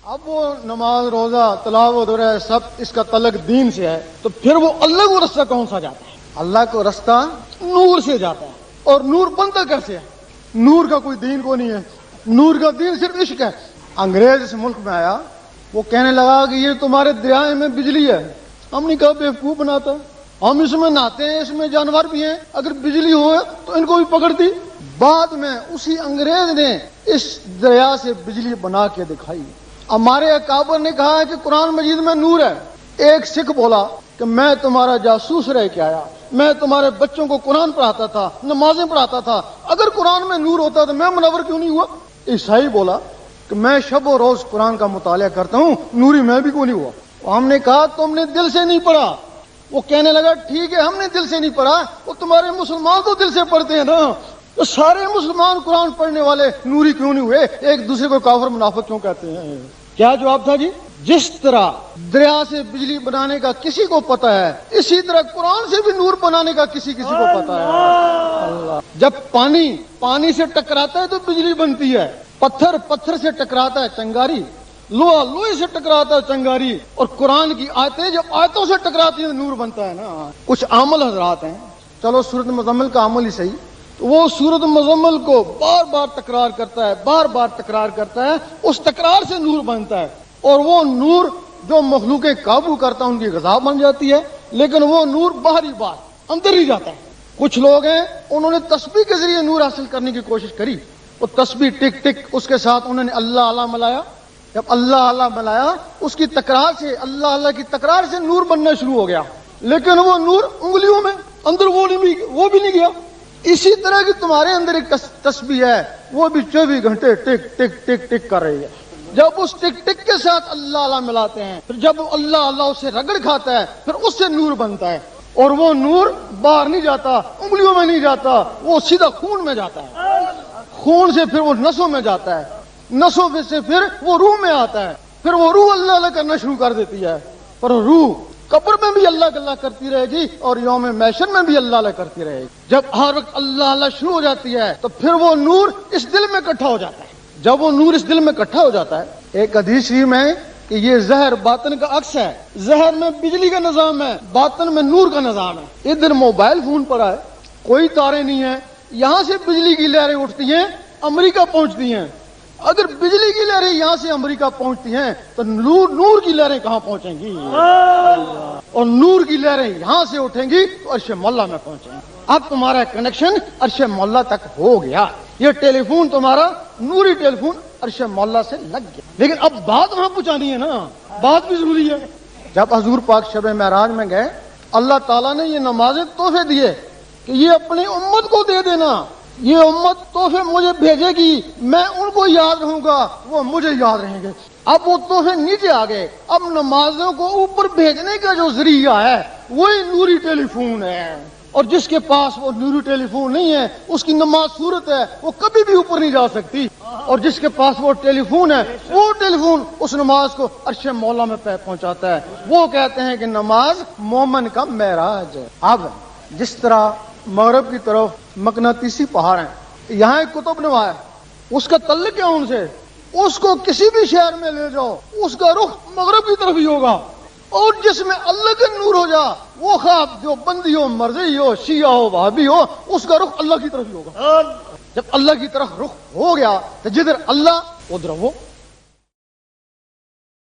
اب وہ نماز روزہ تلاوت اور سب اس کا تعلق دین سے ہے، تو پھر وہ اللہ کو رستہ کون سا جاتا ہے؟ اللہ کو رستہ نور سے جاتا ہے، اور نور بنتا کیسے ہے؟ نور کا کوئی دین کو نہیں ہے، نور کا دین صرف عشق ہے۔ انگریز اس ملک میں آیا، وہ کہنے لگا کہ یہ تمہارے دریائے میں بجلی ہے۔ ہم نے کہا بیوقوف بناتا، ہم اس میں نہاتے ہیں، اس میں جانور بھی ہیں، اگر بجلی ہو تو ان کو بھی پکڑ دی۔ بعد میں اسی انگریز نے اس دریا سے بجلی بنا کے دکھائی۔ ہمارے اکابر نے کہا ہے کہ قرآن مجید میں نور ہے۔ ایک سکھ بولا کہ میں تمہارا جاسوس رہ کے آیا، میں تمہارے بچوں کو قرآن پڑھاتا تھا، نمازیں پڑھاتا تھا، اگر قرآن میں نور ہوتا تو میں منور کیوں نہیں ہوا؟ عیسائی بولا کہ میں شب و روز قرآن کا مطالعہ کرتا ہوں، نوری میں بھی کیوں نہیں ہوا؟ ہم نے کہا تم نے دل سے نہیں پڑھا۔ وہ کہنے لگا ٹھیک ہے ہم نے دل سے نہیں پڑھا، وہ تمہارے مسلمان تو دل سے پڑھتے ہیں نا، تو سارے مسلمان قرآن پڑھنے والے نوری کیوں نہیں ہوئے؟ ایک دوسرے کو کافر منافق کیوں کہتے ہیں؟ کیا جواب تھا جی؟ جس طرح دریا سے بجلی بنانے کا کسی کو پتا ہے، اسی طرح قرآن سے بھی نور بنانے کا کسی کو پتا ہے۔ اللہ، جب پانی سے ٹکراتا ہے تو بجلی بنتی ہے، پتھر سے ٹکراتا ہے چنگاری، لوہا لوہے سے ٹکراتا ہے چنگاری، اور قرآن کی آیتیں جب آیتوں سے ٹکراتی ہیں نور بنتا ہے نا۔ کچھ عامل حضرات ہیں، چلو سورۃ مزمل کا عمل ہی صحیح، تو وہ سورۃ مزمل کو بار بار تکرار کرتا ہے، اس تکرار سے نور بنتا ہے، اور وہ نور جو مخلوق قابو کرتا ہے ان کی غذا بن جاتی ہے، لیکن وہ نور باہری بات اندر ہی جاتا ہے۔ کچھ لوگ ہیں انہوں نے تسبیح کے ذریعے نور حاصل کرنے کی کوشش کری، وہ تسبیح ٹک ٹک، اس کے ساتھ انہوں نے اللہ اللہ ملایا، جب اللہ اللہ ملایا اس کی تکرار سے، اللہ اللہ کی تکرار سے نور بننا شروع ہو گیا، لیکن وہ نور انگلیوں میں اندر وہ بھی نہیں گیا۔ اسی طرح کی تمہارے اندر ایک تسبیح ہے، وہ بھی 24 گھنٹے ٹک ٹک ٹک ٹک کر رہی ہے۔ جب اس ٹک ٹک کے ساتھ اللہ اللہ ملاتے ہیں، پھر جب اللہ اللہ اسے رگڑ کھاتا ہے، پھر اس سے نور بنتا ہے، اور وہ نور باہر نہیں جاتا، انگلیوں میں نہیں جاتا، وہ سیدھا خون میں جاتا ہے، خون سے پھر وہ نسوں میں جاتا ہے، نسوں سے پھر وہ روح میں آتا ہے، پھر وہ روح اللہ اللہ کرنا شروع کر دیتی ہے۔ پر روح قبر میں بھی اللہ اللہ کرتی رہے گی، اور یوم محشر میں بھی اللہ اللہ کرتی رہے گی۔ جب ہر وقت اللہ اللہ شروع ہو جاتی ہے تو پھر وہ نور اس دل میں اکٹھا ہو جاتا ہے۔ جب وہ نور اس دل میں اکٹھا ہو جاتا ہے، ایک حدیث شریف میں کہ یہ زہر باطن کا عکس ہے، زہر میں بجلی کا نظام ہے، باطن میں نور کا نظام ہے۔ ادھر موبائل فون پر ہے، کوئی تارے نہیں ہیں، یہاں سے بجلی کی لہریں اٹھتی ہیں، امریکہ پہنچتی ہیں۔ اگر بجلی کی لہریں یہاں سے امریکہ پہنچتی ہیں تو نور کی لہریں کہاں پہنچیں گی؟ اور نور کی لہریں یہاں سے اٹھیں گی تو عرش مولا میں پہنچیں گی۔ اب تمہارا کنیکشن عرش مولا تک ہو گیا، یہ ٹیلی فون تمہارا نوری ٹیلی فون عرش مولا سے لگ گیا، لیکن اب بات وہاں پہنچانی ہے نا، بات بھی ضروری ہے۔ جب حضور پاک شب معراج میں گئے، اللہ تعالیٰ نے یہ نمازیں تحفے دیے کہ یہ اپنی امت کو دے دینا، یہ امت تحفے مجھے بھیجے گی، میں ان کو یاد رہوں گا، وہ مجھے یاد رہیں گے۔ اب وہ تحفے نیچے آ گئے، اب نمازوں کو اوپر بھیجنے کا جو ذریعہ ہے وہی نوری ٹیلی فون ہے، اور جس کے پاس وہ نوری ٹیلی فون نہیں ہے اس کی نماز صورت ہے، وہ کبھی بھی اوپر نہیں جا سکتی، اور جس کے پاس وہ ٹیلی فون ہے وہ ٹیلی فون اس نماز کو عرش مولا میں پہنچاتا ہے۔ وہ کہتے ہیں کہ نماز مومن کا معراج ہے۔ اب جس طرح مغرب کی طرف مقناطیسی پہاڑ ہیں، یہاں ایک قطب نما ہے، اس کا تعلق کیا ان سے؟ اس کو کسی بھی شہر میں لے جاؤ اس کا رخ مغرب کی طرف ہی ہوگا، اور جس میں اللہ کا نور ہو جا، وہ خواب جو بندی ہو، مرضی ہو، شیعہ ہو، وہابی ہو، اس کا رخ اللہ کی طرف ہی ہوگا۔ جب اللہ کی طرف رخ ہو گیا تو جدھر اللہ ادھر وہ